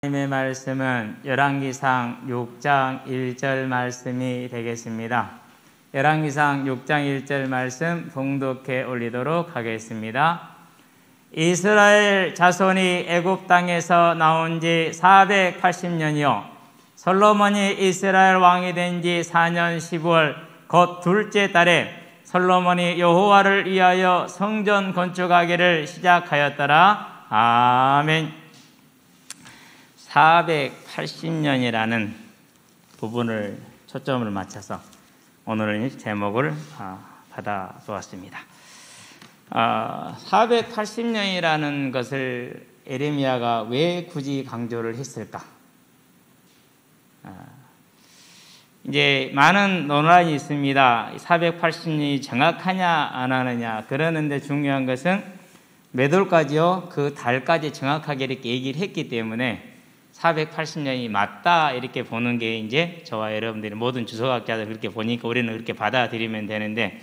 하나님의 말씀은 열왕기상 6장 1절 말씀이 되겠습니다. 열왕기상 6장 1절 말씀 봉독해 올리도록 하겠습니다. 이스라엘 자손이 애굽 땅에서 나온 지 480년이요 솔로몬이 이스라엘 왕이 된 지 4년 10월 곧 둘째 달에 솔로몬이 여호와를 위하여 성전 건축하기를 시작하였더라. 아멘. 480년이라는 부분을 초점을 맞춰서 오늘은 제목을 받아보았습니다. 480년이라는 것을 에레미야가 왜 굳이 강조를 했을까? 이제 많은 논란이 있습니다. 480년이 정확하냐 안 하느냐. 그러는데 중요한 것은 몇 월까지요? 그 달까지 정확하게 이렇게 얘기를 했기 때문에 480년이 맞다 이렇게 보는 게 이제 저와 여러분들이 모든 주석학자들 그렇게 보니까 우리는 그렇게 받아들이면 되는데,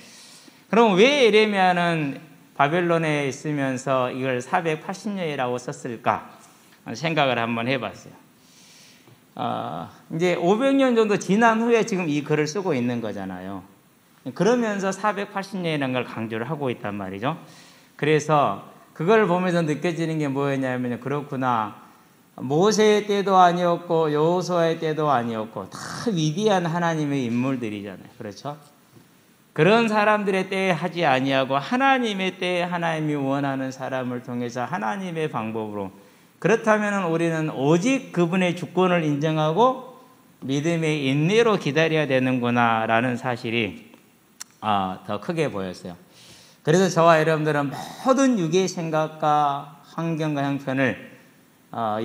그럼 왜 에레미야는 바벨론에 있으면서 이걸 480년이라고 썼을까 생각을 한번 해봤어요. 이제 500년 정도 지난 후에 지금 이 글을 쓰고 있는 거잖아요. 그러면서 480년이라는 걸 강조를 하고 있단 말이죠. 그래서 그걸 보면서 느껴지는 게 뭐였냐면, 그렇구나, 모세의 때도 아니었고 여호수아의 때도 아니었고 다 위대한 하나님의 인물들이잖아요. 그렇죠? 그런 사람들의 때에 하지 아니하고 하나님의 때에 하나님이 원하는 사람을 통해서 하나님의 방법으로, 그렇다면 우리는 오직 그분의 주권을 인정하고 믿음의 인내로 기다려야 되는구나 라는 사실이 더 크게 보였어요. 그래서 저와 여러분들은 모든 육의 생각과 환경과 형편을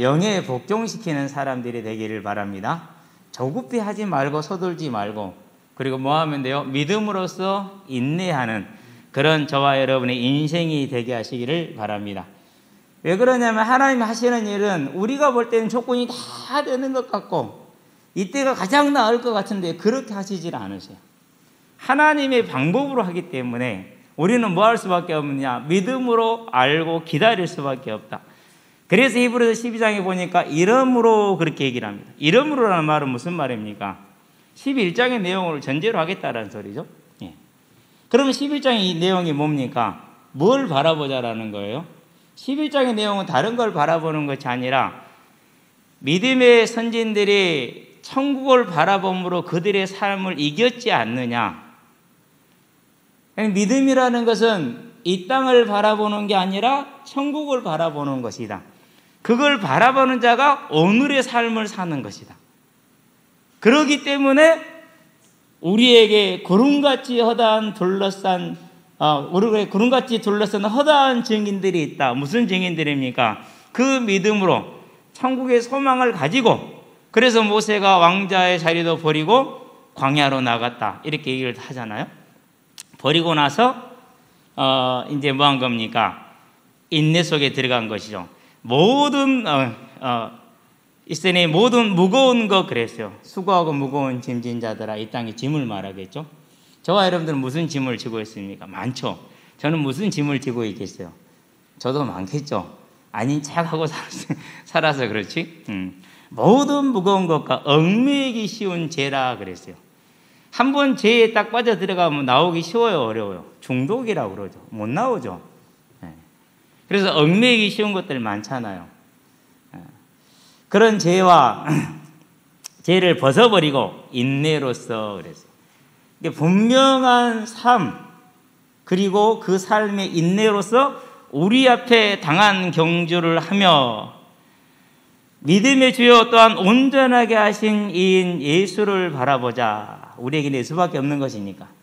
영에 복종시키는 사람들이 되기를 바랍니다. 조급히 하지 말고 서둘지 말고, 그리고 뭐 하면 돼요? 믿음으로써 인내하는 그런 저와 여러분의 인생이 되게 하시기를 바랍니다. 왜 그러냐면 하나님이 하시는 일은 우리가 볼 때는 조건이 다 되는 것 같고 이때가 가장 나을 것 같은데 그렇게 하시질 않으세요. 하나님의 방법으로 하기 때문에 우리는 뭐 할 수밖에 없느냐? 믿음으로 알고 기다릴 수밖에 없다. 그래서 히브리서 12장에 보니까 이름으로 그렇게 얘기를 합니다. 이름으로라는 말은 무슨 말입니까? 11장의 내용을 전제로 하겠다라는 소리죠. 예. 그러면 11장의 이 내용이 뭡니까? 뭘 바라보자라는 거예요? 11장의 내용은 다른 걸 바라보는 것이 아니라 믿음의 선진들이 천국을 바라봄으로 그들의 삶을 이겼지 않느냐. 믿음이라는 것은 이 땅을 바라보는 게 아니라 천국을 바라보는 것이다. 그걸 바라보는 자가 오늘의 삶을 사는 것이다. 그렇기 때문에 우리에게 구름같이 둘러싼 허다한 증인들이 있다. 무슨 증인들입니까? 그 믿음으로 천국의 소망을 가지고, 그래서 모세가 왕자의 자리도 버리고 광야로 나갔다 이렇게 얘기를 하잖아요. 버리고 나서 이제 뭐 한 겁니까? 인내 속에 들어간 것이죠. 모든 있으니 모든 무거운 거 그랬어요. 수고하고 무거운 짐진 자들아 이 땅에 짐을 말하겠죠. 저와 여러분들은 무슨 짐을 지고 있습니까? 많죠. 저는 무슨 짐을 지고 있겠어요? 저도 많겠죠. 아닌 척하고 살아서 그렇지. 모든 무거운 것과 얽매이기 쉬운 죄라 그랬어요. 한번 죄에 딱 빠져 들어가면 나오기 쉬워요, 어려워요? 중독이라고 그러죠. 못 나오죠. 그래서 얽매이기 쉬운 것들 많잖아요. 그런 죄와 죄를 벗어버리고 인내로서 그랬어요. 분명한 삶, 그리고 그 삶의 인내로서 우리 앞에 당한 경주를 하며 믿음의 주요 또한 온전하게 하신 이인 예수를 바라보자. 우리에게 예수밖에 없는 것이니까.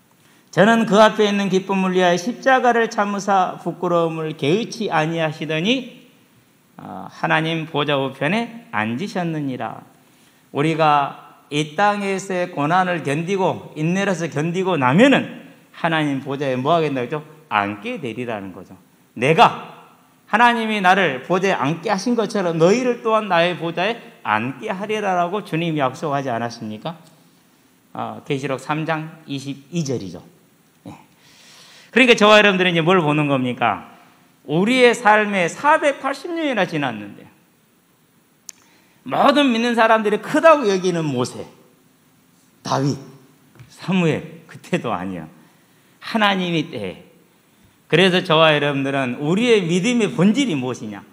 저는 그 앞에 있는 기쁨을 위하여 십자가를 참으사 부끄러움을 개의치 아니하시더니 하나님 보좌 우편에 앉으셨느니라. 우리가 이 땅에서의 고난을 견디고 인내로서 견디고 나면은 하나님 보좌에 뭐 하겠다고 했죠? 앉게 되리라는 거죠. 내가 하나님이 나를 보좌에 앉게 하신 것처럼 너희를 또한 나의 보좌에 앉게 하리라라고 주님이 약속하지 않았습니까? 계시록 3장 22절이죠. 그러니까 저와 여러분들은 이제 뭘 보는 겁니까? 우리의 삶에 480년이나 지났는데 모든 믿는 사람들이 크다고 여기는 모세, 다윗, 사무엘 그때도 아니야. 하나님이 때에. 그래서 저와 여러분들은 우리의 믿음의 본질이 무엇이냐?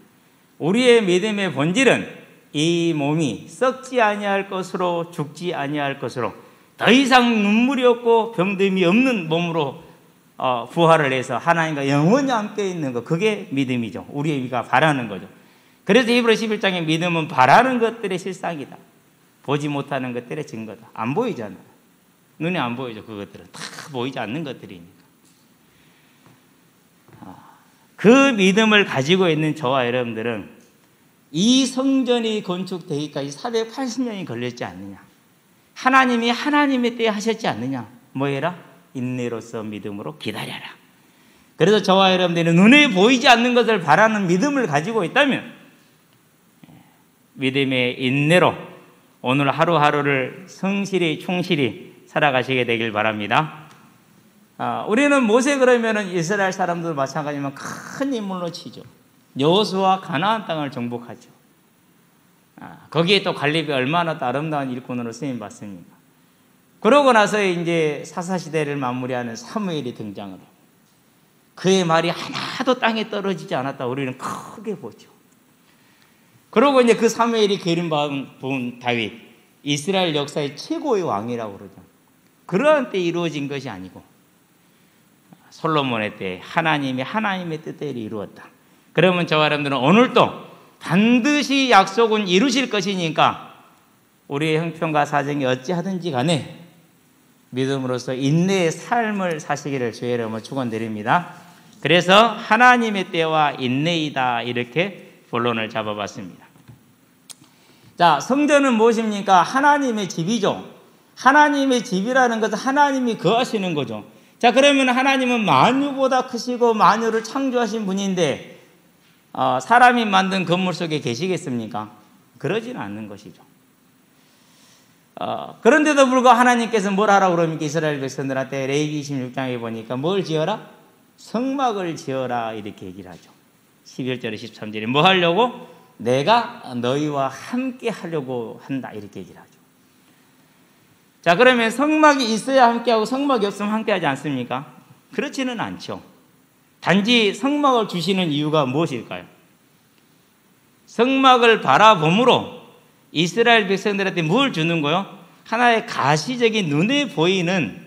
우리의 믿음의 본질은 이 몸이 썩지 아니할 것으로 죽지 아니할 것으로 더 이상 눈물이 없고 병듦이 없는 몸으로 부활을 해서 하나님과 영원히 함께 있는 것, 그게 믿음이죠. 우리가 바라는 거죠. 그래서 히브리 11장의 믿음은 바라는 것들의 실상이다. 보지 못하는 것들의 증거다. 안 보이잖아요. 눈에 안 보이죠. 그것들은 다 보이지 않는 것들이니까. 그 믿음을 가지고 있는 저와 여러분들은 이 성전이 건축되기까지 480년이 걸렸지 않느냐. 하나님이 하나님의 때에 하셨지 않느냐. 뭐해라? 인내로서 믿음으로 기다려라. 그래서 저와 여러분들이 눈에 보이지 않는 것을 바라는 믿음을 가지고 있다면 믿음의 인내로 오늘 하루하루를 성실히 충실히 살아가시게 되길 바랍니다. 우리는 모세 그러면은 이스라엘 사람들 마찬가지지만 큰 인물로 치죠. 여호수아 가나안 땅을 정복하죠. 거기에 또 갈렙이 얼마나 또 아름다운 일꾼으로 쓰임 받습니까? 그러고 나서 이제 사사시대를 마무리하는 사무엘이 등장을 하고 그의 말이 하나도 땅에 떨어지지 않았다 우리는 크게 보죠. 그러고 이제 그 사무엘이 기름받은 다윗, 이스라엘 역사의 최고의 왕이라고 그러죠. 그러한 때 이루어진 것이 아니고 솔로몬의 때 하나님의 뜻대로 이루었다. 그러면 저와 여러분들은 오늘도 반드시 약속은 이루실 것이니까 우리의 형편과 사정이 어찌하든지 간에 믿음으로써 인내의 삶을 사시기를 주의 이름으로 축원드립니다. 그래서 하나님의 때와 인내이다 이렇게 본론을 잡아봤습니다. 자, 성전은 무엇입니까? 하나님의 집이죠. 하나님의 집이라는 것은 하나님이 거하시는 거죠. 자, 그러면 하나님은 만유보다 크시고 만유를 창조하신 분인데 사람이 만든 건물 속에 계시겠습니까? 그러지는 않는 것이죠. 그런데도 불구하고 하나님께서 뭘 하라고 그럽니까? 이스라엘 백성들한테 레위기 26장에 보니까 뭘 지어라? 성막을 지어라 이렇게 얘기를 하죠. 11절에 13절에 뭐 하려고? 내가 너희와 함께 하려고 한다 이렇게 얘기를 하죠. 자, 그러면 성막이 있어야 함께하고 성막이 없으면 함께하지 않습니까? 그렇지는 않죠. 단지 성막을 주시는 이유가 무엇일까요? 성막을 바라봄으로 이스라엘 백성들한테 뭘 주는 거요? 하나의 가시적인 눈에 보이는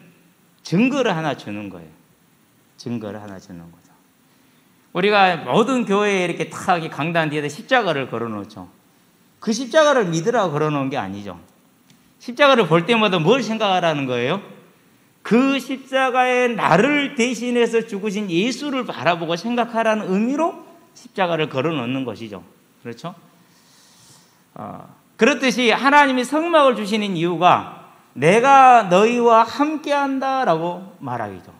증거를 하나 주는 거예요. 증거를 하나 주는 거죠. 우리가 모든 교회에 이렇게 탁 강단 뒤에다 십자가를 걸어놓죠. 그 십자가를 믿으라고 걸어놓은 게 아니죠. 십자가를 볼 때마다 뭘 생각하라는 거예요? 그 십자가에 나를 대신해서 죽으신 예수를 바라보고 생각하라는 의미로 십자가를 걸어놓는 것이죠. 그렇죠? 그렇듯이 하나님이 성막을 주시는 이유가 내가 너희와 함께한다라고 말하기죠.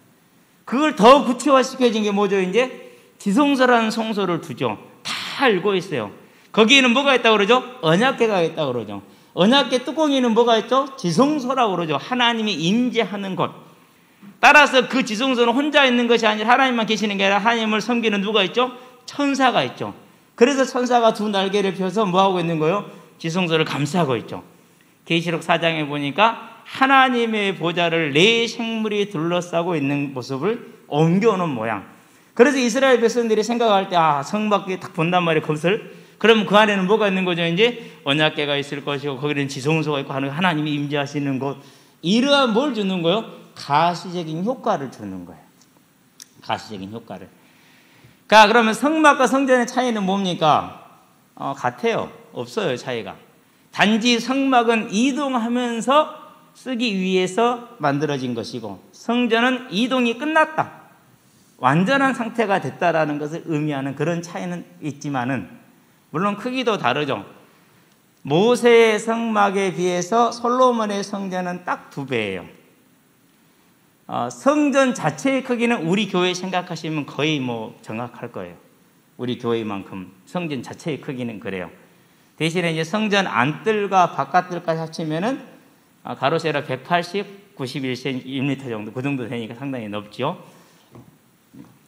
그걸 더 구체화시켜진 게 뭐죠? 이제 지성소라는 성소를 두죠. 다 알고 있어요. 거기에는 뭐가 있다고 그러죠? 언약궤가 있다고 그러죠. 언약궤 뚜껑에는 뭐가 있죠? 지성소라고 그러죠. 하나님이 임재하는 곳. 따라서 그 지성소는 혼자 있는 것이 아니라 하나님만 계시는 게 아니라 하나님을 섬기는 누가 있죠? 천사가 있죠. 그래서 천사가 두 날개를 펴서 뭐하고 있는 거예요? 지성소를 감싸고 있죠. 계시록 4장에 보니까 하나님의 보좌를 네 생물이 둘러싸고 있는 모습을 옮겨오는 모양. 그래서 이스라엘 백성들이 생각할 때 성막에 딱 본단 말이에요. 그것을. 그러면 그 안에는 뭐가 있는 거죠? 이제 언약궤가 있을 것이고 거기는 지성소가 있고 하나님이 임재하시는 곳. 이러한 뭘 주는 거예요? 가시적인 효과를 주는 거예요. 가시적인 효과를. 그러면 성막과 성전의 차이는 뭡니까? 같아요. 없어요, 차이가. 단지 성막은 이동하면서 쓰기 위해서 만들어진 것이고 성전은 이동이 끝났다. 완전한 상태가 됐다라는 것을 의미하는 그런 차이는 있지만은 물론 크기도 다르죠. 모세의 성막에 비해서 솔로몬의 성전은 딱 2배예요. 성전 자체의 크기는 우리 교회 생각하시면 거의 정확할 거예요. 우리 교회만큼 성전 자체의 크기는 그래요. 대신에 이제 성전 안뜰과 바깥뜰까지 합치면은 가로 세로 180, 91cm, 1m 정도 그 정도 되니까 상당히 넓죠.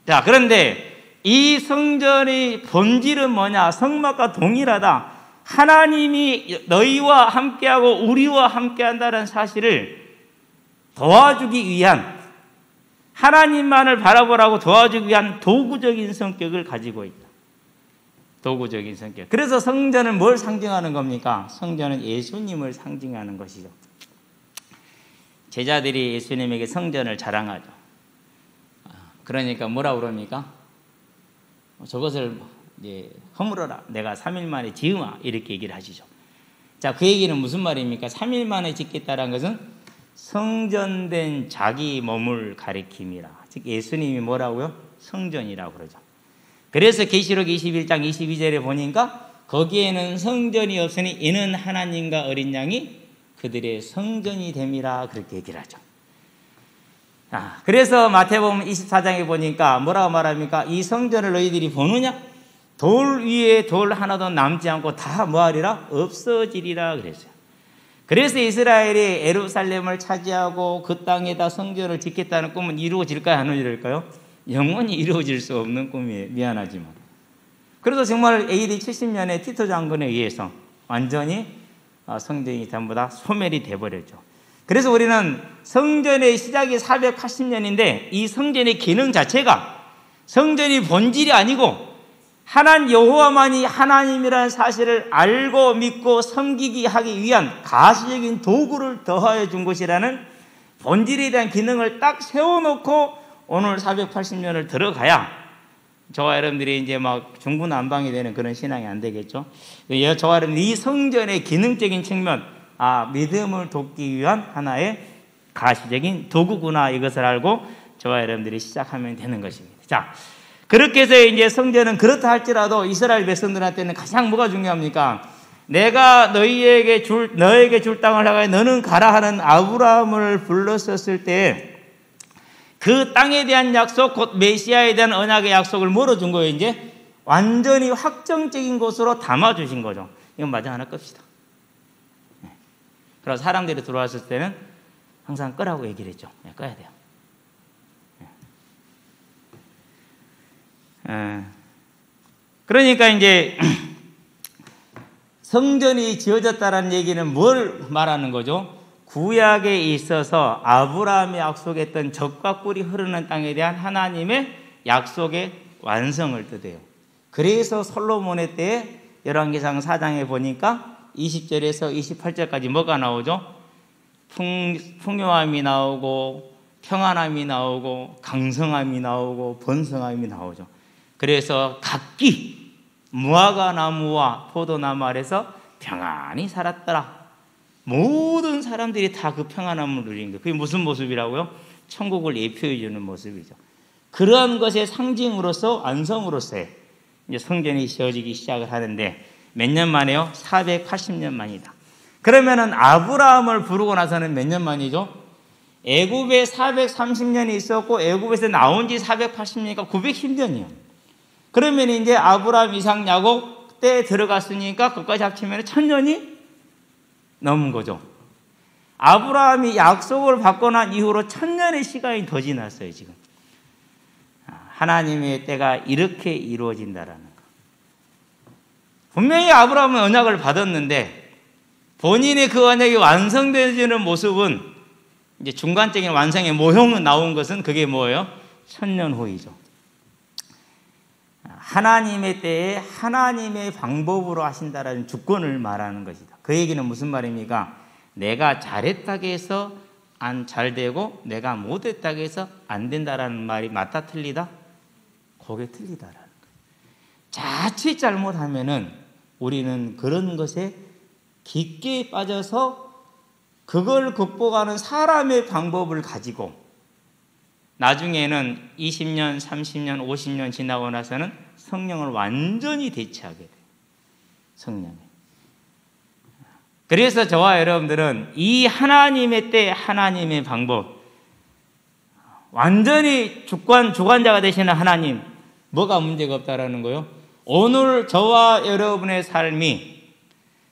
자, 그런데 이 성전의 본질은 뭐냐? 성막과 동일하다. 하나님이 너희와 함께하고 우리와 함께한다는 사실을 도와주기 위한, 하나님만을 바라보라고 도와주기 위한 도구적인 성격을 가지고 있다. 도구적인 성격. 그래서 성전은 뭘 상징하는 겁니까? 성전은 예수님을 상징하는 것이죠. 제자들이 예수님에게 성전을 자랑하죠. 그러니까 뭐라고 그럽니까? 저것을 이제 허물어라. 내가 3일 만에 지으마. 이렇게 얘기를 하시죠. 자, 그 얘기는 무슨 말입니까? 3일 만에 짓겠다는 것은 성전된 자기 몸을 가리킴이라. 즉 예수님이 뭐라고요? 성전이라고 그러죠. 그래서 계시록 21장 22절에 보니까 거기에는 성전이 없으니 이는 하나님과 어린 양이 그들의 성전이 됨이라 그렇게 얘기를 하죠. 그래서 마태복음 24장에 보니까 뭐라고 말합니까? 이 성전을 너희들이 보느냐? 돌 위에 돌 하나도 남지 않고 다 뭐하리라? 없어지리라 그랬어요. 그래서 이스라엘이 예루살렘을 차지하고 그 땅에다 성전을 짓겠다는 꿈은 이루어질까요? 안 이루어질까요? 영원히 이루어질 수 없는 꿈이에요. 미안하지만. 그래서 정말 AD 70년에 티토 장군에 의해서 완전히 성전이 전부 다 소멸이 돼버렸죠. 그래서 우리는 성전의 시작이 480년인데 이 성전의 기능 자체가 성전이 본질이 아니고 하나님 여호와만이 하나님이라는 사실을 알고 믿고 섬기기 하기 위한 가시적인 도구를 더하여 준 것이라는 본질에 대한 기능을 딱 세워놓고 오늘 480년을 들어가야 저와 여러분들이 이제 막 중구난방이 되는 그런 신앙이 안 되겠죠. 저와 여러분들이 이 성전의 기능적인 측면, 믿음을 돕기 위한 하나의 가시적인 도구구나 이것을 알고 저와 여러분들이 시작하면 되는 것입니다. 자, 그렇게 해서 이제 성전은 그렇다 할지라도 이스라엘 백성들한테는 가장 뭐가 중요합니까? 내가 너에게 줄 땅을 향하여 너는 가라 하는 아브라함을 불렀었을 때 그 땅에 대한 약속, 곧 메시아에 대한 언약의 약속을 뭐로 준 거예요? 이제 완전히 확정적인 것으로 담아주신 거죠. 이건 마저 하나 끕시다. 그래서 사람들이 들어왔을 때는 항상 끄라고 얘기를 했죠. 꺼야 돼요. 그러니까 이제 성전이 지어졌다는 얘기는 뭘 말하는 거죠? 구약에 있어서 아브라함이 약속했던 젖과 꿀이 흐르는 땅에 대한 하나님의 약속의 완성을 뜻해요. 그래서 솔로몬의 때에 열왕기상 4장에 보니까 20절에서 28절까지 뭐가 나오죠? 풍요함이 나오고 평안함이 나오고 강성함이 나오고 번성함이 나오죠. 그래서 각기 무화과 나무와 포도나무 아래서 평안히 살았더라. 모든 사람들이 다 그 평안함을 누린 거예요. 그게 무슨 모습이라고요? 천국을 예표해 주는 모습이죠. 그러한 것의 상징으로서 완성으로서 이제 성전이 지어지기 시작을 하는데 몇 년 만에요? 480년 만이다. 그러면은 아브라함을 부르고 나서는 몇 년 만이죠? 애굽에 430년이 있었고 애굽에서 나온 지 480년이니까 910년이요. 그러면 이제 아브라함, 이삭, 야곱 때에 들어갔으니까 그까지 합치면 1000년이 넘은 거죠. 아브라함이 약속을 받고 난 이후로 1000년의 시간이 더 지났어요. 지금 하나님의 때가 이렇게 이루어진다라는 거. 분명히 아브라함은 언약을 받았는데 본인의 그 언약이 완성되어지는 모습은 이제 중간적인 완성의 모형은 나온 것은 그게 뭐예요? 1000년 후이죠. 하나님의 때에 하나님의 방법으로 하신다라는 주권을 말하는 것이다. 그 얘기는 무슨 말입니까? 내가 잘했다고 해서 안 잘 되고 내가 못했다고 해서 안 된다라는 말이 맞다 틀리다? 그게 틀리다라는 거예요. 자칫 잘못하면은 우리는 그런 것에 깊게 빠져서 그걸 극복하는 사람의 방법을 가지고 나중에는 20년, 30년, 50년 지나고 나서는 성령을 완전히 대체하게 돼요. 성령이. 그래서 저와 여러분들은 이 하나님의 때 하나님의 방법, 완전히 주관자가 되시는 하나님, 뭐가 문제가 없다라는 거요? 오늘 저와 여러분의 삶이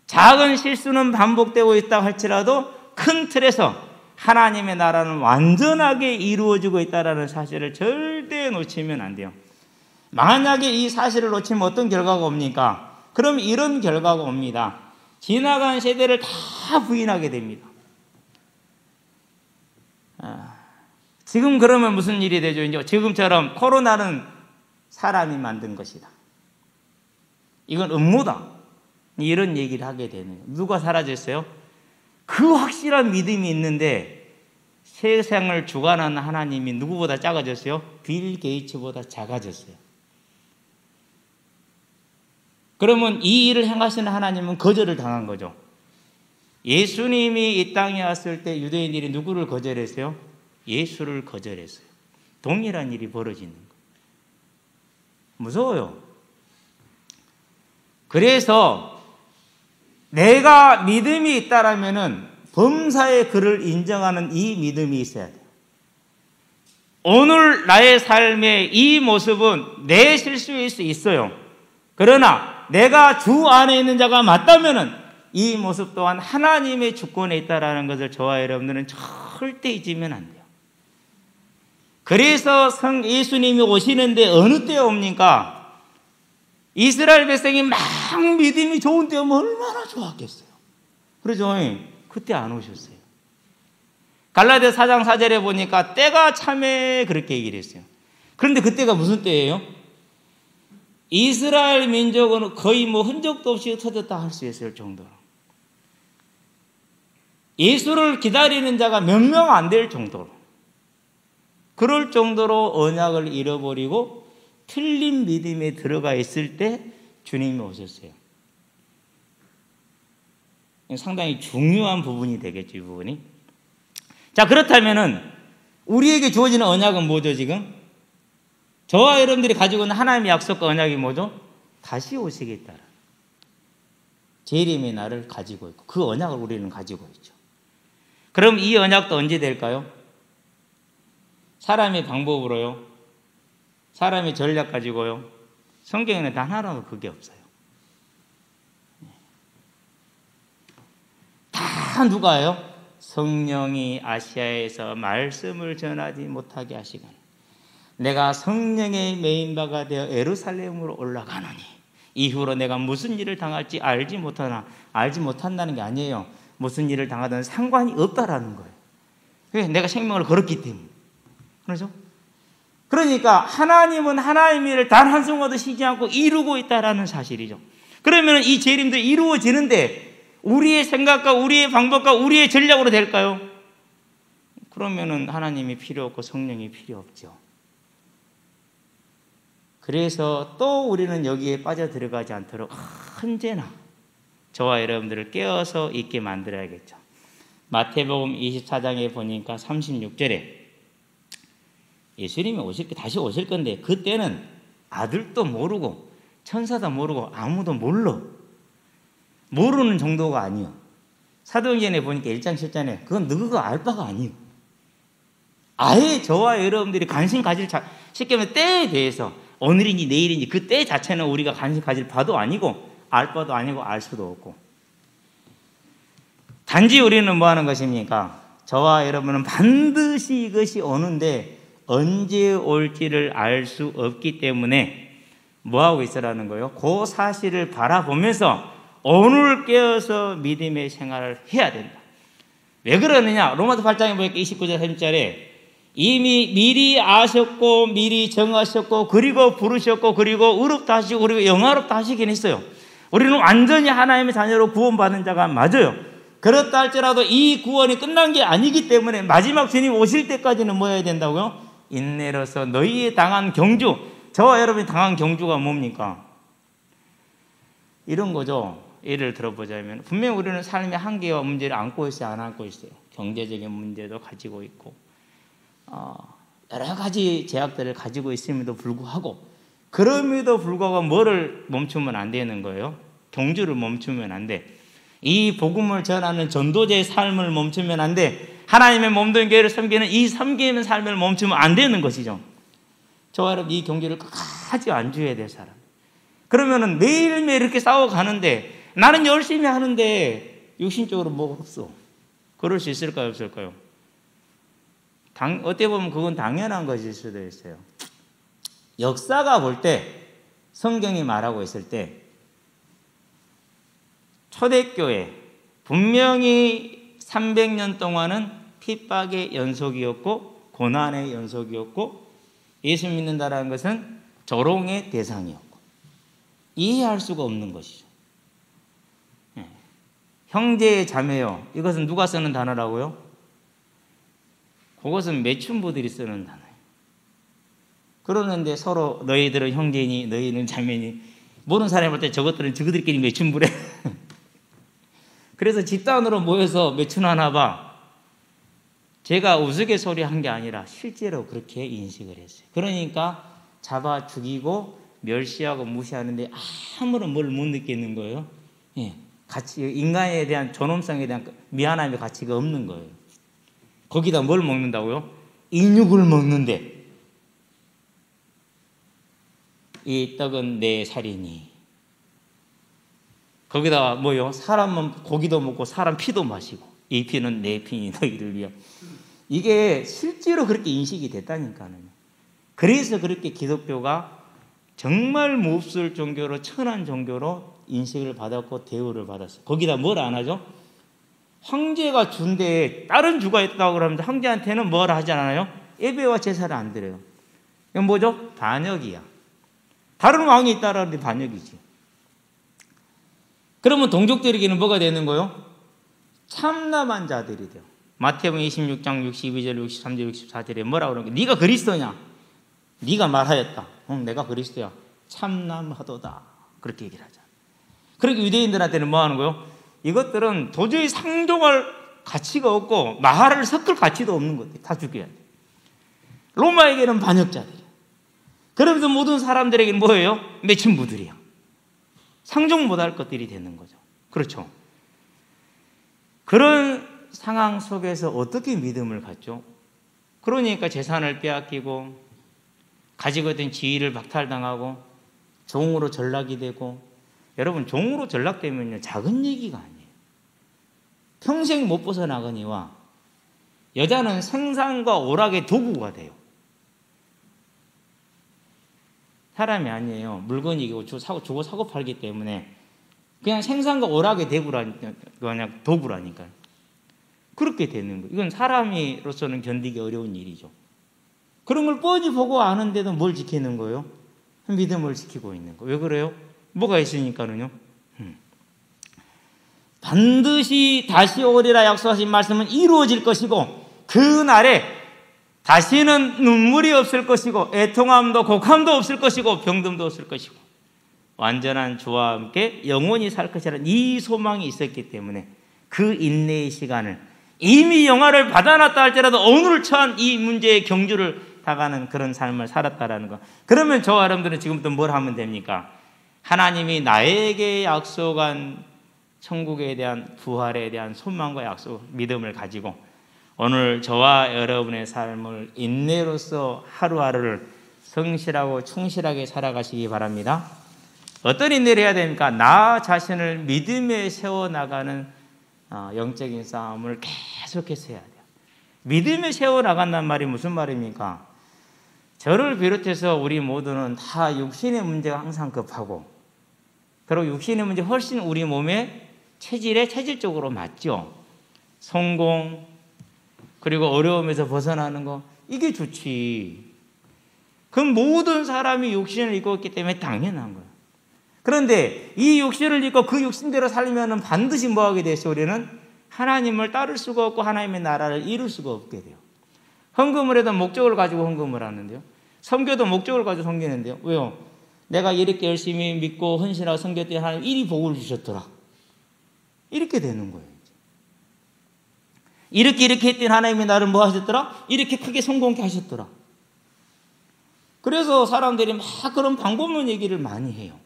작은 실수는 반복되고 있다고 할지라도 큰 틀에서 하나님의 나라는 완전하게 이루어지고 있다는 사실을 절대 놓치면 안 돼요. 만약에 이 사실을 놓치면 어떤 결과가 옵니까? 그럼 이런 결과가 옵니다. 지나간 세대를 다 부인하게 됩니다. 지금 그러면 무슨 일이 되죠? 이제 지금처럼 코로나는 사람이 만든 것이다. 이건 음모다. 이런 얘기를 하게 되는 거예요. 누가 사라졌어요? 그 확실한 믿음이 있는데 세상을 주관하는 하나님이 누구보다 작아졌어요? 빌 게이츠보다 작아졌어요. 그러면 이 일을 행하시는 하나님은 거절을 당한 거죠. 예수님이 이 땅에 왔을 때 유대인들이 누구를 거절했어요? 예수를 거절했어요. 동일한 일이 벌어지는 거예요. 무서워요. 그래서 내가 믿음이 있다라면은 범사의 그를 인정하는 이 믿음이 있어야 돼요. 오늘 나의 삶의 이 모습은 내 실수일 수 있어요. 그러나 내가 주 안에 있는 자가 맞다면은 이 모습 또한 하나님의 주권에 있다라는 것을 저와 여러분들은 절대 잊으면 안 돼요. 그래서 예수님이 오시는데 어느 때에 옵니까? 이스라엘 백성이 막 믿음이 좋은 때 오면 얼마나 좋았겠어요. 그러죠? 그때 안 오셨어요. 갈라디아 4장 4절에 보니까 때가 참에 그렇게 얘기를 했어요. 그런데 그때가 무슨 때예요? 이스라엘 민족은 거의 흔적도 없이 터졌다 할 수 있을 정도로 예수를 기다리는 자가 몇 명 안 될 정도로 그럴 정도로 언약을 잃어버리고 틀린 믿음에 들어가 있을 때 주님이 오셨어요. 상당히 중요한 부분이 되겠죠, 이 부분이. 자, 그렇다면은 우리에게 주어지는 언약은 뭐죠, 지금? 저와 여러분들이 가지고 있는 하나님의 약속과 언약이 뭐죠? 다시 오시겠다라. 재림의 날을 가지고 있고 그 언약을 우리는 가지고 있죠. 그럼 이 언약도 언제 될까요? 사람의 방법으로요? 사람의 전략 가지고요? 성경에는 단 하나도 그게 없어요. 다 누가요? 성령이 아시아에서 말씀을 전하지 못하게 하시거늘 내가 성령의 메인바가 되어 예루살렘으로 올라가노니 이후로 내가 무슨 일을 당할지 알지 못한다는 게 아니에요. 무슨 일을 당하든 상관이 없다라는 거예요. 왜? 내가 생명을 걸었기 때문에. 그렇죠? 그러니까 하나님은 하나님의 일을 단 한순간도 쉬지 않고 이루고 있다라는 사실이죠. 그러면 이 재림도 이루어지는데 우리의 생각과 우리의 방법과 우리의 전략으로 될까요? 그러면은 하나님이 필요 없고 성령이 필요 없죠. 그래서 또 우리는 여기에 빠져 들어가지 않도록 언제나 저와 여러분들을 깨어서 있게 만들어야겠죠. 마태복음 24장에 보니까 36절에 예수님이 다시 오실 건데 그때는 아들도 모르고 천사도 모르고 아무도 몰라. 모르는 정도가 아니요. 사도행전에 보니까 1장 7장에 그건 누구가 알 바가 아니요. 아예 저와 여러분들이 관심 가질 쉽게 말하면 때에 대해서 오늘인지 내일인지 그 때 자체는 우리가 관심 가질 바도 아니고 알 바도 아니고 알 수도 없고 단지 우리는 뭐 하는 것입니까? 저와 여러분은 반드시 이것이 오는데 언제 올지를 알 수 없기 때문에 뭐 하고 있으라는 거예요? 그 사실을 바라보면서 오늘 깨어서 믿음의 생활을 해야 된다. 왜 그러느냐? 로마서 8장에 보니까 29절 30절에 이미 미리 아셨고 미리 정하셨고 그리고 부르셨고 그리고 의롭다 하시고 그리고 영화롭다 하시긴 했어요. 우리는 완전히 하나님의 자녀로 구원받은 자가 맞아요. 그렇다 할지라도 이 구원이 끝난 게 아니기 때문에 마지막 주님 오실 때까지는 뭐 해야 된다고요? 인내로서 너희의 당한 경주, 저와 여러분이 당한 경주가 뭡니까? 이런 거죠. 예를 들어보자면 분명히 우리는 삶의 한계와 문제를 안고 있어요, 안 안고 있어요. 경제적인 문제도 가지고 있고 여러 가지 제약들을 가지고 있음에도 불구하고 그럼에도 불구하고 뭐를 멈추면 안 되는 거예요? 경주를 멈추면 안 돼. 이 복음을 전하는 전도자의 삶을 멈추면 안 돼. 하나님의 몸된 교회를 섬기는 이 섬기는 삶을 멈추면 안 되는 것이죠. 저와 여러분 이 경주를 끝까지 안주해야 될 사람. 그러면은 매일매일 이렇게 싸워가는데 나는 열심히 하는데 육신적으로 뭐가 없어. 그럴 수 있을까요? 없을까요? 어떻게 보면 그건 당연한 것일 수도 있어요. 역사가 볼 때 성경이 말하고 있을 때 초대교회 분명히 300년 동안은 핍박의 연속이었고 고난의 연속이었고 예수 믿는다라는 것은 조롱의 대상이었고 이해할 수가 없는 것이죠. 형제 자매요. 이것은 누가 쓰는 단어라고요? 그것은 매춘부들이 쓰는 단어예요. 그러는데 서로 너희들은 형제니 너희는 자매니 모르는 사람이 볼 때 저것들끼리 매춘부래. 그래서 집단으로 모여서 매춘하나 봐. 제가 우스갯소리한 게 아니라 실제로 그렇게 인식을 했어요. 그러니까 잡아 죽이고 멸시하고 무시하는데 아무런 뭘 못 느끼는 거예요. 가치, 인간에 대한 존엄성에 대한 미안함의 가치가 없는 거예요. 거기다 뭘 먹는다고요? 인육을 먹는데 이 떡은 내 살이니 거기다 뭐요? 사람은 고기도 먹고 사람 피도 마시고 이 피는 내 피니 너희를 위하여. 이게 실제로 그렇게 인식이 됐다니까요. 그래서 그렇게 기독교가 정말 몹쓸 종교로 천한 종교로 인식을 받았고 대우를 받았어요. 거기다 뭘 안 하죠? 황제가 준데 다른 주가 있다고 그러면 황제한테는 뭘 하지 않아요? 예배와 제사를 안 드려요. 이건 뭐죠? 반역이야. 다른 왕이 있다라는데 반역이지. 그러면 동족들에게는 뭐가 되는 거예요? 참남한 자들이 돼요. 마태복음 26장 62절, 63절, 64절에 뭐라고 그러는 거야? 네가 그리스도냐? 네가 말하였다. 내가 그리스도야. 참남하도다. 그렇게 얘기를 하잖아. 그렇게 유대인들한테는 뭐 하는 거예요? 이것들은 도저히 상종할 가치가 없고 말을 섞을 가치도 없는 것들. 다 죽여야 돼. 로마에게는 반역자들이야. 그러면서 모든 사람들에게는 뭐예요? 매춘부들이야. 상종 못할 것들이 되는 거죠. 그렇죠. 그런 상황 속에서 어떻게 믿음을 갖죠? 그러니까 재산을 빼앗기고 가지고 있던 지위를 박탈당하고 종으로 전락이 되고. 여러분, 종으로 전락되면요 작은 얘기가 아니에요. 평생 못 벗어나거니와 여자는 생산과 오락의 도구가 돼요. 사람이 아니에요. 물건이고 주고 사고 팔기 때문에 그냥 생산과 오락의 그냥 도구라니까요. 그렇게 되는 거예요. 이건 사람으로서는 견디기 어려운 일이죠. 그런 걸 뻔히 보고 아는데도 뭘 지키는 거예요? 믿음을 지키고 있는 거예요. 왜 그래요? 뭐가 있으니까는요. 반드시 다시 오리라 약속하신 말씀은 이루어질 것이고 그 날에 다시는 눈물이 없을 것이고 애통함도 곡함도 없을 것이고 병듦도 없을 것이고 완전한 주와 함께 영원히 살 것이라는 이 소망이 있었기 때문에 그 인내의 시간을 이미 영화를 받아놨다 할지라도 오늘 처한 이 문제의 경주를 다가는 그런 삶을 살았다라는 거. 그러면 저와 여러분들은 지금부터 뭘 하면 됩니까? 하나님이 나에게 약속한 천국에 대한 부활에 대한 소망과 약속, 믿음을 가지고 오늘 저와 여러분의 삶을 인내로서 하루하루를 성실하고 충실하게 살아가시기 바랍니다. 어떤 인내를 해야 됩니까? 나 자신을 믿음에 세워나가는 영적인 싸움을 계속해서 해야 돼요. 믿음에 세워나간다는 말이 무슨 말입니까? 저를 비롯해서 우리 모두는 다 육신의 문제가 항상 급하고 그리고 육신의 문제 훨씬 우리 몸의 체질적으로 맞죠. 성공 그리고 어려움에서 벗어나는 거 이게 좋지. 그럼 모든 사람이 육신을 입고 있기 때문에 당연한 거예요. 그런데 이 육신을 입고 그 육신대로 살면 반드시 뭐하게 되죠? 우리는 하나님을 따를 수가 없고 하나님의 나라를 이룰 수가 없게 돼요. 헌금을 해도 목적을 가지고 헌금을 하는데요. 선교도 목적을 가지고 섬기는데요. 왜요? 내가 이렇게 열심히 믿고 헌신하고 섬겼더니 하나님 이리 복을 주셨더라. 이렇게 되는 거예요. 이렇게 했더니 하나님이 나를 뭐 하셨더라? 이렇게 크게 성공케 하셨더라. 그래서 사람들이 막 그런 방법론 얘기를 많이 해요.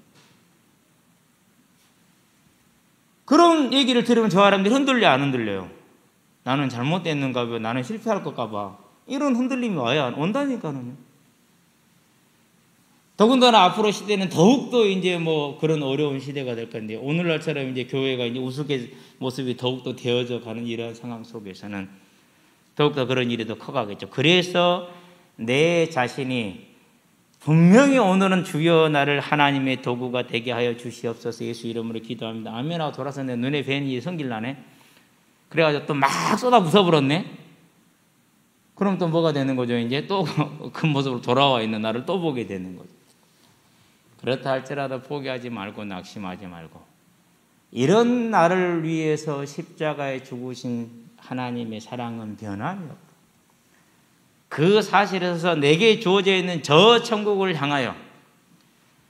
그런 얘기를 들으면 저 사람들이 흔들려 안 흔들려요? 나는 잘못됐는가 봐. 나는 실패할 것가 봐. 이런 흔들림이 와야 온다니까요. 더군다나 앞으로 시대는 더욱더 이제 뭐 그런 어려운 시대가 될 건데 오늘날처럼 이제 교회가 이제 우스갯 모습이 더욱더 되어져 가는 이러한 상황 속에서는 더욱더 그런 일이 더 커가겠죠. 그래서 내 자신이 분명히 오늘은 주여 나를 하나님의 도구가 되게 하여 주시옵소서 예수 이름으로 기도합니다. 아멘 하고 돌아서 내 눈에 뵈니 성길나네. 그래가지고 또 막 쏟아 부숴버렸네. 그럼 또 뭐가 되는 거죠? 이제 또 그 모습으로 돌아와 있는 나를 또 보게 되는 거죠. 그렇다 할지라도 포기하지 말고 낙심하지 말고 이런 나를 위해서 십자가에 죽으신 하나님의 사랑은 변함이 없다. 그 사실에서 내게 주어져 있는 저 천국을 향하여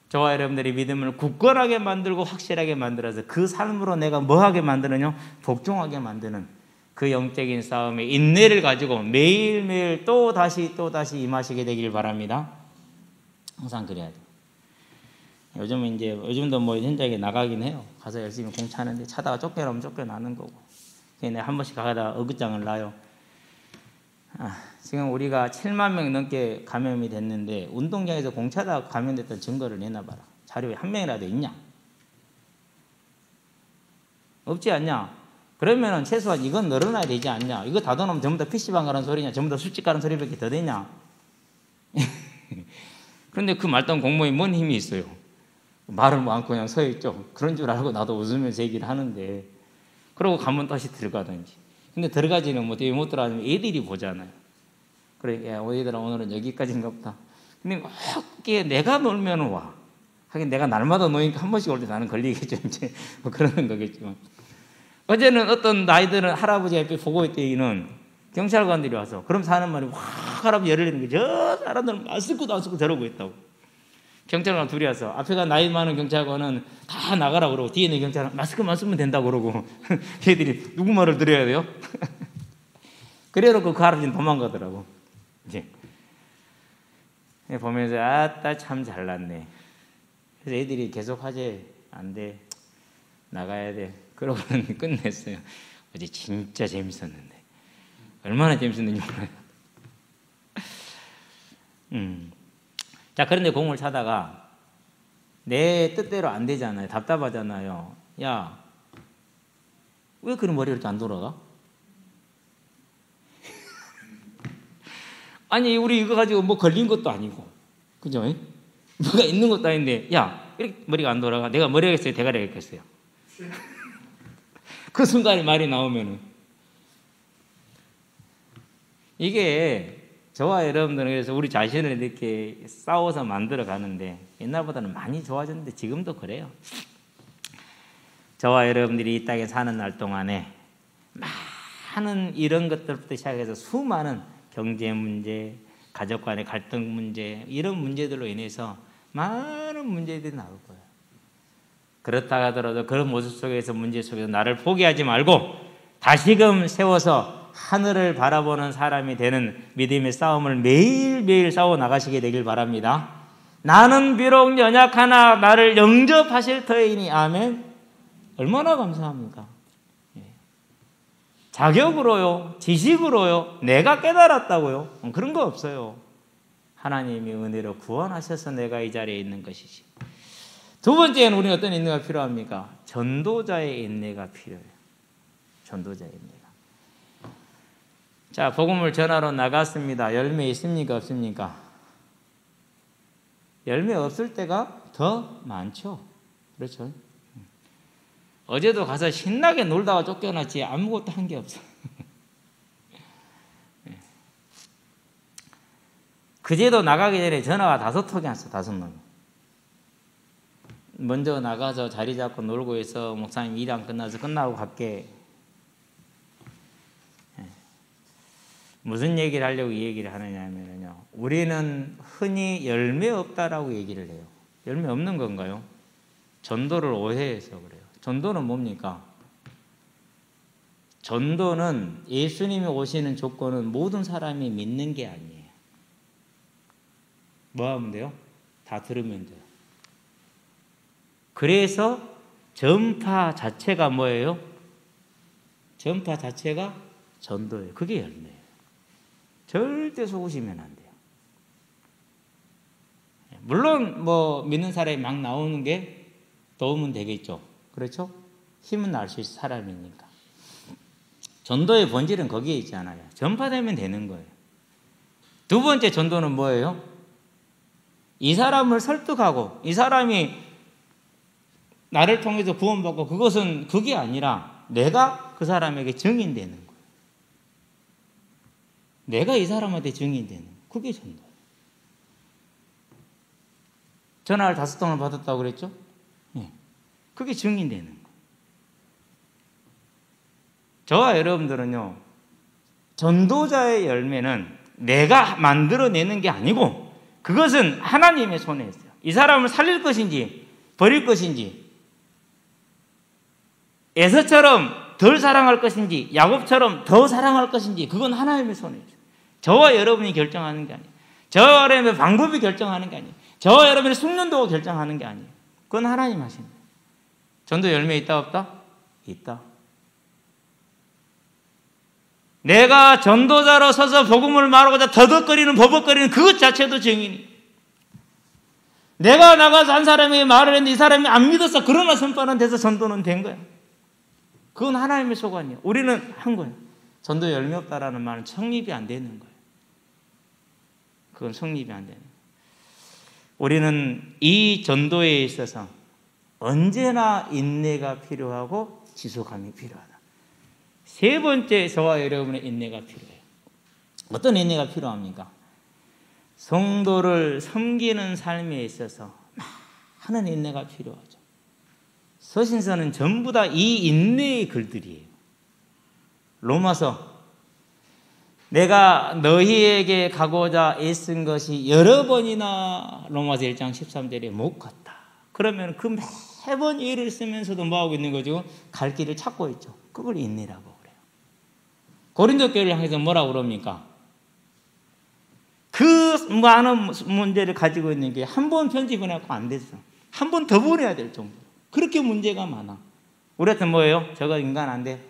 저와 여러분들이 믿음을 굳건하게 만들고 확실하게 만들어서 그 삶으로 내가 뭐하게 만드느냐? 복종하게 만드는 그 영적인 싸움에 인내를 가지고 매일매일 또다시 임하시게 되길 바랍니다. 항상 그래야 돼요. 요즘도 뭐 현장에 나가긴 해요. 가서 열심히 공차하는데 차다가 쫓겨나면 쫓겨나는 거고. 내가 한 번씩 가다 어긋장을 놔요. 지금 우리가 7만 명 넘게 감염이 됐는데 운동장에서 공차다가 감염됐던 증거를 내놔봐라. 자료에 한 명이라도 있냐? 없지 않냐? 그러면은 최소한 이건 늘어나야 되지 않냐? 이거 다 넣으면 전부 다 PC방 가는 소리냐? 전부 다 술집 가는 소리밖에 더 되냐? 그런데 그 말단 공무원이 뭔 힘이 있어요? 말을 뭐 않고 그냥 서 있죠. 그런 줄 알고 나도 웃으면서 얘기를 하는데 그러고 가면 다시 들어가든지. 근데 들어가지는 못해. 못 들어가면 애들이 보잖아요. 그래, 얘들아 오늘은 여기까지인가 보다. 근데 그게 내가 놀면 와. 하긴 내가 날마다 노니까 한 번씩 올 때 나는 걸리겠죠. 이제 뭐 그러는 거겠지만. 어제는 어떤 나이들은 할아버지 앞에 보고 있더니는 경찰관들이 와서 그럼 사는 말이 확 할아버지 열을 내는 거죠. 저 사람들은 마스크도 안 쓰고 저러고 있다고. 경찰관 둘이 와서 앞에가 나이 많은 경찰관은 다 나가라 그러고 뒤에 있는 경찰은 마스크만 쓰면 된다고 그러고 걔들이 누구 말을 들어야 돼요? 그래놓고 그 할아버지는 도망가더라고. 이제 보면서 아따 참 잘났네. 그래서 애들이 계속 하재 안 돼. 나가야 돼. 그러고는 끝냈어요. 어제 진짜 재밌었는데 얼마나 재밌었는지 몰라요. 자, 그런데 공을 차다가 내 뜻대로 안 되잖아요. 답답하잖아요. 야, 왜 그런 머리가 이렇게 안 돌아가? 아니, 우리 이거 가지고 뭐 걸린 것도 아니고, 그죠? 뭐가 있는 것도 아닌데, 야, 이렇게 머리가 안 돌아가. 내가 머리가 있어요? 대가리가 있겠어요? 그 순간에 말이 나오면은. 이게 저와 여러분들은 그래서 우리 자신을 이렇게 싸워서 만들어 가는데 옛날보다는 많이 좋아졌는데 지금도 그래요. 저와 여러분들이 이 땅에 사는 날 동안에 많은 이런 것들부터 시작해서 수많은 경제 문제, 가족 간의 갈등 문제 이런 문제들로 인해서 많은 문제들이 나올 거예요. 그렇다 하더라도 그런 모습 속에서 문제 속에서 나를 포기하지 말고 다시금 세워서 하늘을 바라보는 사람이 되는 믿음의 싸움을 매일매일 싸워 나가시게 되길 바랍니다. 나는 비록 연약하나 나를 영접하실 터이니 아멘. 얼마나 감사합니까? 자격으로요, 지식으로요, 내가 깨달았다고요. 그런 거 없어요. 하나님이 은혜로 구원하셔서 내가 이 자리에 있는 것이지. 두 번째는 우리는 어떤 인내가 필요합니까? 전도자의 인내가 필요해요. 전도자의 인내가. 자, 복음을 전하러 나갔습니다. 열매 있습니까? 없습니까? 열매 없을 때가 더 많죠. 그렇죠? 어제도 가서 신나게 놀다가 쫓겨났지 아무것도 한 게 없어. 그제도 나가기 전에 전화가 5통이 왔어. 5놈. 먼저 나가서 자리 잡고 놀고 있어. 목사님 일 안 끝나서 끝나고 갈게. 무슨 얘기를 하려고 이 얘기를 하느냐 하면요. 우리는 흔히 열매 없다라고 얘기를 해요. 열매 없는 건가요? 전도를 오해해서 그래요. 전도는 뭡니까? 전도는 예수님이 오시는 조건은 모든 사람이 믿는 게 아니에요. 뭐 하면 돼요? 다 들으면 돼요. 그래서 전파 자체가 뭐예요? 전파 자체가 전도예요. 그게 열매예요. 절대 속으시면 안 돼요. 물론 뭐 믿는 사람이 막 나오는 게 도움은 되겠죠. 그렇죠? 힘은 날 수 있어 사람이니까. 전도의 본질은 거기에 있잖아요. 전파되면 되는 거예요. 두 번째 전도는 뭐예요? 이 사람을 설득하고 이 사람이 나를 통해서 구원받고 그게 아니라 내가 그 사람에게 증인되는 거예요. 내가 이 사람한테 증인되는 거예요. 그게 전도예요. 전화를 5통을 받았다고 그랬죠? 네. 그게 증인되는 거예요. 저와 여러분들은요, 전도자의 열매는 내가 만들어내는 게 아니고 그것은 하나님의 손에 있어요. 이 사람을 살릴 것인지 버릴 것인지, 에서처럼 덜 사랑할 것인지 야곱처럼 더 사랑할 것인지, 그건 하나님의 손에 있어요. 저와 여러분이 결정하는 게 아니에요. 저와 여러분의 방법이 결정하는 게 아니에요. 저와 여러분의 숙련도가 결정하는 게 아니에요. 그건 하나님 하시는 거예요. 전도 열매 있다 없다? 있다. 내가 전도자로 서서 복음을 말하고자 더덕거리는 버벅거리는 그것 자체도 증인이에요. 내가 나가서 한 사람에게 말을 했는데 이 사람이 안 믿었어. 그러나 선포는 돼서 전도는 된 거야. 그건 하나님의 소관이에요. 우리는 한 거예요. 전도 열매 없다라는 말은 성립이 안 되는 거예요. 그건 성립이 안 되는 거예요. 우리는 이 전도에 있어서 언제나 인내가 필요하고 지속함이 필요하다. 세 번째, 저와 여러분의 인내가 필요해요. 어떤 인내가 필요합니까? 성도를 섬기는 삶에 있어서 많은 인내가 필요하죠. 서신서는 전부 다 이 인내의 글들이에요. 로마서, 내가 너희에게 가고자 애쓴 것이 여러 번이나 로마서 1장 13절에 못 갔다. 그러면 그 매번 애를 쓰면서도 뭐하고 있는 거죠? 갈 길을 찾고 있죠. 그걸 인내라고 그래요. 고린도 교회를 향해서 뭐라고 그럽니까? 그 많은 문제를 가지고 있는 게 한 번 편집을 해갖고 안 됐어. 한 번 더 보내야 될 정도. 그렇게 문제가 많아. 우리한테 뭐예요? 저거 인간 안 돼.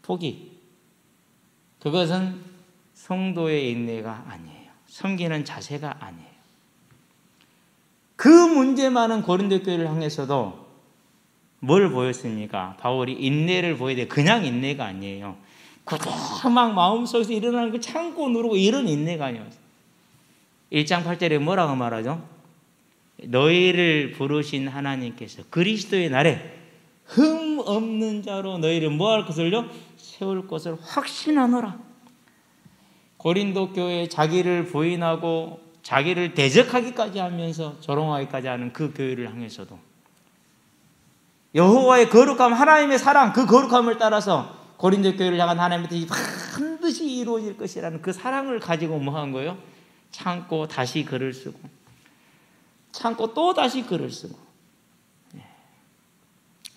포기. 그것은 성도의 인내가 아니에요. 섬기는 자세가 아니에요. 그 문제 많은 고린도 교회를 향해서도 뭘 보였습니까? 바울이 인내를 보여야 돼. 그냥 인내가 아니에요. 막 마음속에서 일어나는 걸 참고 누르고 이런 인내가 아니었어요. 1장 8절에 뭐라고 말하죠? 너희를 부르신 하나님께서 그리스도의 날에 흠 없는 자로 너희를 뭐 할 것을요? 세울 것을 확신하노라. 고린도 교회에 자기를 부인하고 자기를 대적하기까지 하면서 조롱하기까지 하는 그 교회를 향해서도 여호와의 거룩함, 하나님의 사랑, 그 거룩함을 따라서 고린도 교회를 향한 하나님의 뜻이 반드시 이루어질 것이라는 그 사랑을 가지고 뭐 한 거예요? 참고 다시 글을 쓰고, 참고 또 다시 글을 쓰고.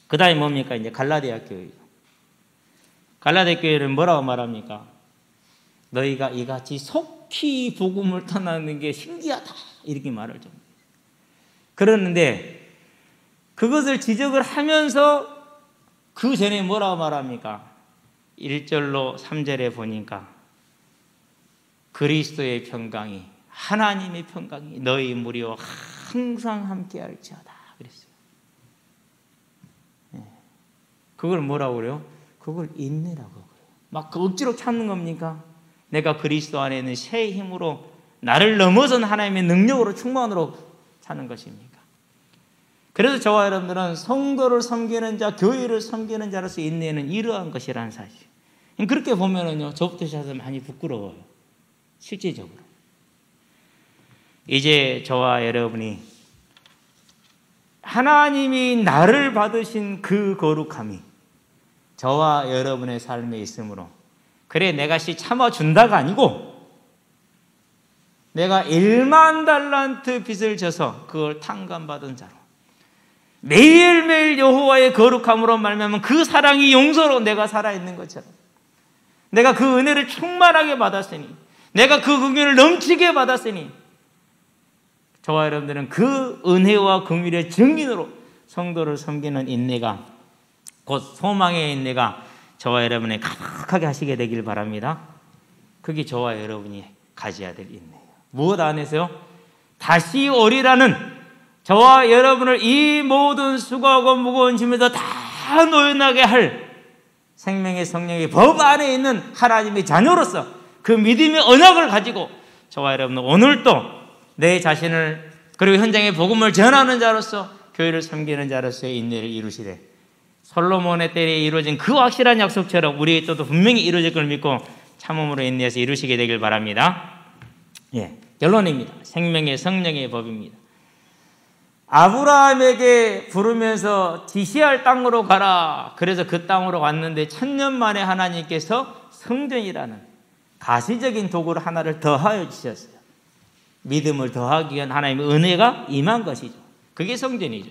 그 다음에 뭡니까? 이제 갈라디아 교회죠. 갈라디아 교회는 뭐라고 말합니까? 너희가 이같이 속히 복음을 떠나는 게 신기하다, 이렇게 말을 좀. 그러는데 그것을 지적을 하면서 그 전에 뭐라고 말합니까? 1절로 3절에 보니까 그리스도의 평강이, 하나님의 평강이 너희 무리와 항상 함께 할지어다 그랬어요. 그걸 뭐라고 그래요? 그걸 인내라고 그래요. 막 억지로 찾는 겁니까? 내가 그리스도 안에 있는 새 힘으로 나를 넘어선 하나님의 능력으로 충만으로 찾는 것입니까? 그래서 저와 여러분들은 성도를 섬기는 자, 교회를 섬기는 자로서 인내는 이러한 것이라는 사실. 그렇게 보면은요, 저부터 시작해서 많이 부끄러워요. 실제적으로. 이제 저와 여러분이 하나님이 나를 받으신 그 거룩함이 저와 여러분의 삶에 있으므로, 그래 내가 참아준다가 아니고 내가 1만 달란트 빚을 져서 그걸 탕감받은 자로 매일매일 여호와의 거룩함으로 말미암아 그 사랑이 용서로 내가 살아있는 것처럼, 내가 그 은혜를 충만하게 받았으니, 내가 그 긍휼을 넘치게 받았으니, 저와 여러분들은 그 은혜와 긍휼의 증인으로 성도를 섬기는 인내가, 곧 소망의 인내가 저와 여러분의 가득하게 하시게 되길 바랍니다. 그게 저와 여러분이 가져야 될 인내예요. 무엇 안에서요? 다시 오리라는, 저와 여러분을 이 모든 수고하고 무거운 짐에서 다 노연하게 할 생명의 성령의 법 안에 있는 하나님의 자녀로서 그 믿음의 언약을 가지고 저와 여러분은 오늘도 내 자신을 그리고 현장에 복음을 전하는 자로서 교회를 섬기는 자로서의 인내를 이루시되 솔로몬의 때에 이루어진 그 확실한 약속처럼 우리의 또도 분명히 이루어질 걸 믿고 참음으로 인내해서 이루시게 되길 바랍니다. 예, 결론입니다. 생명의 성령의 법입니다. 아브라함에게 부르면서 지시할 땅으로 가라. 그래서 그 땅으로 갔는데 1000년 만에 하나님께서 성전이라는 가시적인 도구를 하나를 더하여 주셨어요. 믿음을 더하기 위한 하나님의 은혜가 임한 것이죠. 그게 성전이죠.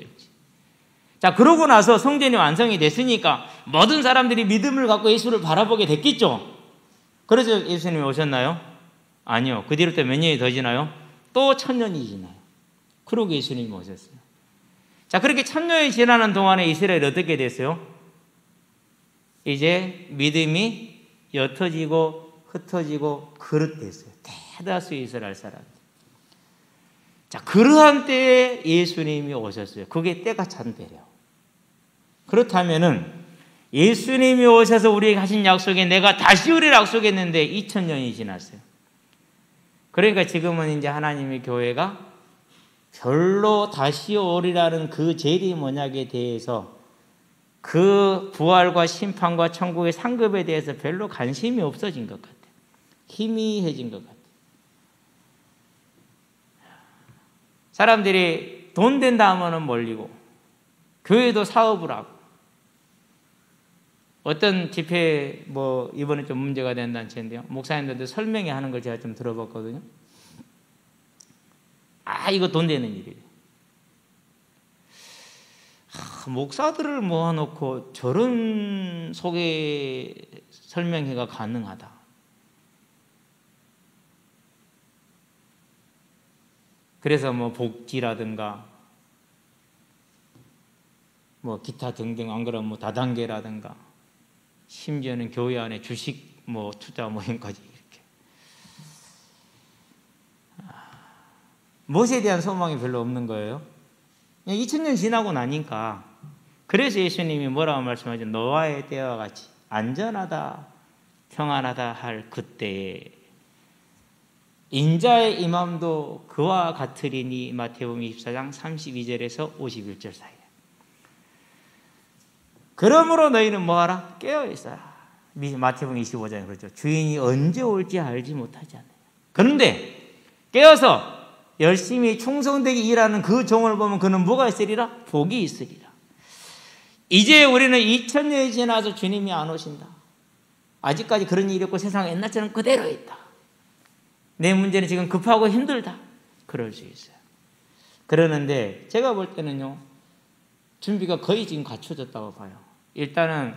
자, 그러고 나서 성전이 완성이 됐으니까 모든 사람들이 믿음을 갖고 예수를 바라보게 됐겠죠. 그래서 예수님이 오셨나요? 아니요. 그 뒤로 또 몇 년이 더 지나요? 또 1000년이 지나요. 그러고 예수님이 오셨어요. 자, 그렇게 1000년이 지나는 동안에 이스라엘이 어떻게 됐어요? 이제 믿음이 옅어지고 흩어지고 그릇됐어요. 대다수 이스라엘 사람들. 자, 그러한 때에 예수님이 오셨어요. 그게 때가 찬 때래요. 그렇다면은 예수님이 오셔서 우리에게 하신 약속에 내가 다시 오리라 약속했는데 2000년이 지났어요. 그러니까 지금은 이제 하나님의 교회가 별로 다시 오리라는 그 재림언약에 대해서 그 부활과 심판과 천국의 상급에 대해서 별로 관심이 없어진 것 같아요. 희미해진 것 같아요. 사람들이 돈 된다 하면은 몰리고 교회도 사업을 하고 어떤 집회 이번에 좀 문제가 된 단체인데요. 목사님들도 설명회 하는 걸 제가 좀 들어봤거든요. 이거 돈 되는 일이에요. 목사들을 모아놓고 저런 소개 설명회가 가능하다. 그래서 복지라든가 기타 등등 안 그러면 다단계라든가 심지어는 교회 안에 주식 투자 모임까지 이렇게 무엇에 대한 소망이 별로 없는 거예요. 2000년 지나고 나니까 그래서 예수님이 뭐라고 말씀하죠? 노아의 때와 같이 안전하다 평안하다 할 그때에 인자의 임함도 그와 같으리니 마태복음 24장 32절에서 51절 사이에. 그러므로 너희는 뭐하라? 깨어있어라. 마태복음 25장에 그렇죠. 주인이 언제 올지 알지 못하지 않느냐. 그런데 깨어서 열심히 충성되게 일하는 그 종을 보면 그는 뭐가 있으리라? 복이 있으리라. 이제 우리는 2000년이 지나서 주님이 안 오신다. 아직까지 그런 일이 없고 세상은 옛날처럼 그대로 있다. 내 문제는 지금 급하고 힘들다. 그럴 수 있어요. 그러는데 제가 볼 때는요. 준비가 거의 지금 갖춰졌다고 봐요. 일단은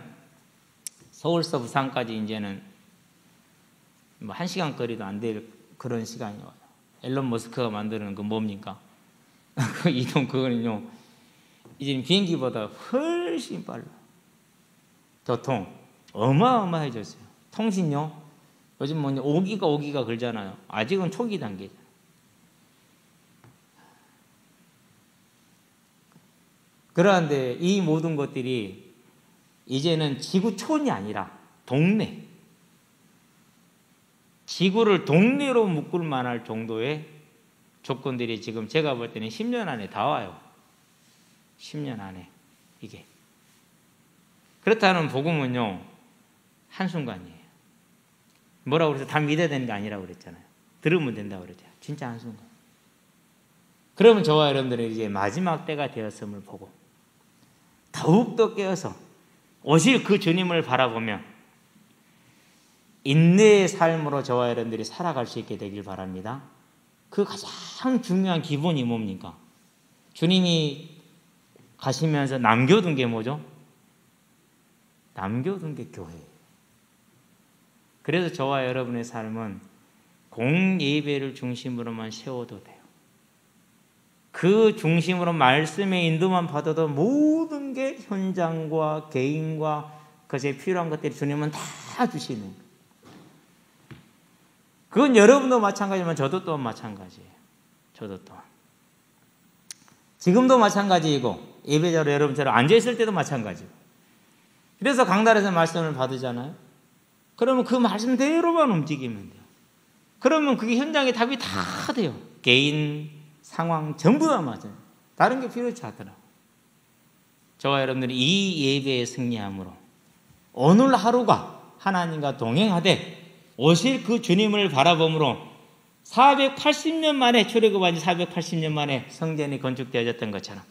서울서 부산까지 이제는 1시간 거리도 안 될 그런 시간이 와요. 앨런 머스크가 만드는 그 뭡니까? 그 이동 그거는요. 이제 비행기보다 훨씬 빨라. 교통 어마어마해졌어요. 통신요. 요즘 5기가 걸잖아요. 아직은 초기 단계죠. 그런데 이 모든 것들이 이제는 지구촌이 아니라 동네. 지구를 동네로 묶을 만할 정도의 조건들이 지금 제가 볼 때는 10년 안에 다 와요. 10년 안에 이게. 그렇다는 복음은요. 한순간이에요. 뭐라고 그래서 다 믿어야 되는 게 아니라고 그랬잖아요. 들으면 된다고 그랬죠. 진짜 한순간. 그러면 저와 여러분들은 이제 마지막 때가 되었음을 보고 더욱더 깨어서 오실 그 주님을 바라보며 인내의 삶으로 저와 여러분들이 살아갈 수 있게 되길 바랍니다. 그 가장 중요한 기본이 뭡니까? 주님이 가시면서 남겨둔 게 뭐죠? 남겨둔 게 교회예요. 그래서 저와 여러분의 삶은 공예배를 중심으로만 세워도 돼요. 그 중심으로 말씀의 인도만 받아도 모든 게 현장과 개인과 그것에 필요한 것들이 주님은 다 주시는 거예요. 그건 여러분도 마찬가지지만 저도 또 마찬가지예요. 저도 또. 지금도 마찬가지이고 예배자로 여러분처럼 앉아있을 때도 마찬가지고. 그래서 강단에서 말씀을 받으잖아요. 그러면 그 말씀대로만 움직이면 돼요. 그러면 그게 현장의 답이 다 돼요. 개인, 상황 전부 다 맞아요. 다른 게 필요치 않더라고요. 저와 여러분들이 이 예배에 승리함으로 오늘 하루가 하나님과 동행하되 오실 그 주님을 바라봄으로 480년 만에 출애굽한 지 480년 만에 성전이 건축되어졌던 것처럼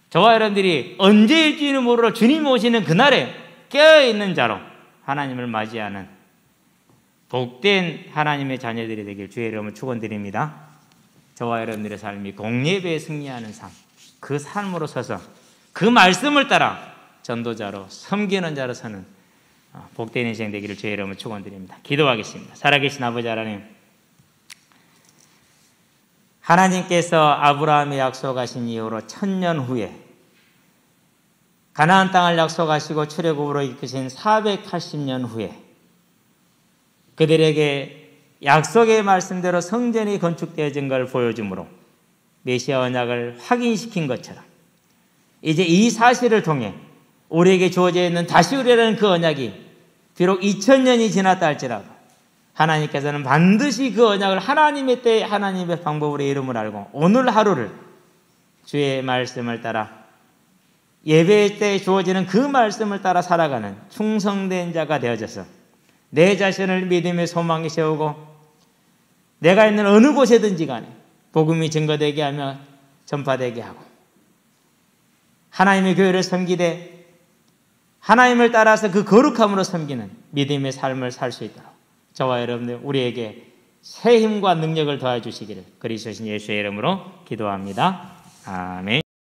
저와 여러분들이 언제일지는 모르러 주님 오시는 그날에 깨어있는 자로 하나님을 맞이하는 복된 하나님의 자녀들이 되길 주의 이름으로 축원드립니다. 저와 여러분들의 삶이 공예배에 승리하는 삶, 그 삶으로 서서 그 말씀을 따라 전도자로 섬기는 자로 서는 복된 인생 되기를 주의 이름으로 축원드립니다. 기도하겠습니다. 살아계신 아버지 하나님, 하나님께서 아브라함에 약속하신 이후로 1000년 후에 가나안 땅을 약속하시고 출애굽으로 이끄신 480년 후에 그들에게 약속의 말씀대로 성전이 건축되어진 걸 보여주므로 메시아 언약을 확인시킨 것처럼 이제 이 사실을 통해 우리에게 주어져 있는 다시 우리라는 그 언약이 비록 2000년이 지났다 할지라도 하나님께서는 반드시 그 언약을 하나님의 때에 하나님의 방법으로 이름을 알고 오늘 하루를 주의 말씀을 따라 예배 때 주어지는 그 말씀을 따라 살아가는 충성된 자가 되어져서 내 자신을 믿음의 소망에 세우고 내가 있는 어느 곳에든지 간에 복음이 증거되게 하며 전파되게 하고 하나님의 교회를 섬기되 하나님을 따라서 그 거룩함으로 섬기는 믿음의 삶을 살 수 있도록 저와 여러분들 우리에게 새 힘과 능력을 더해 주시기를 그리스도 예수의 이름으로 기도합니다. 아멘.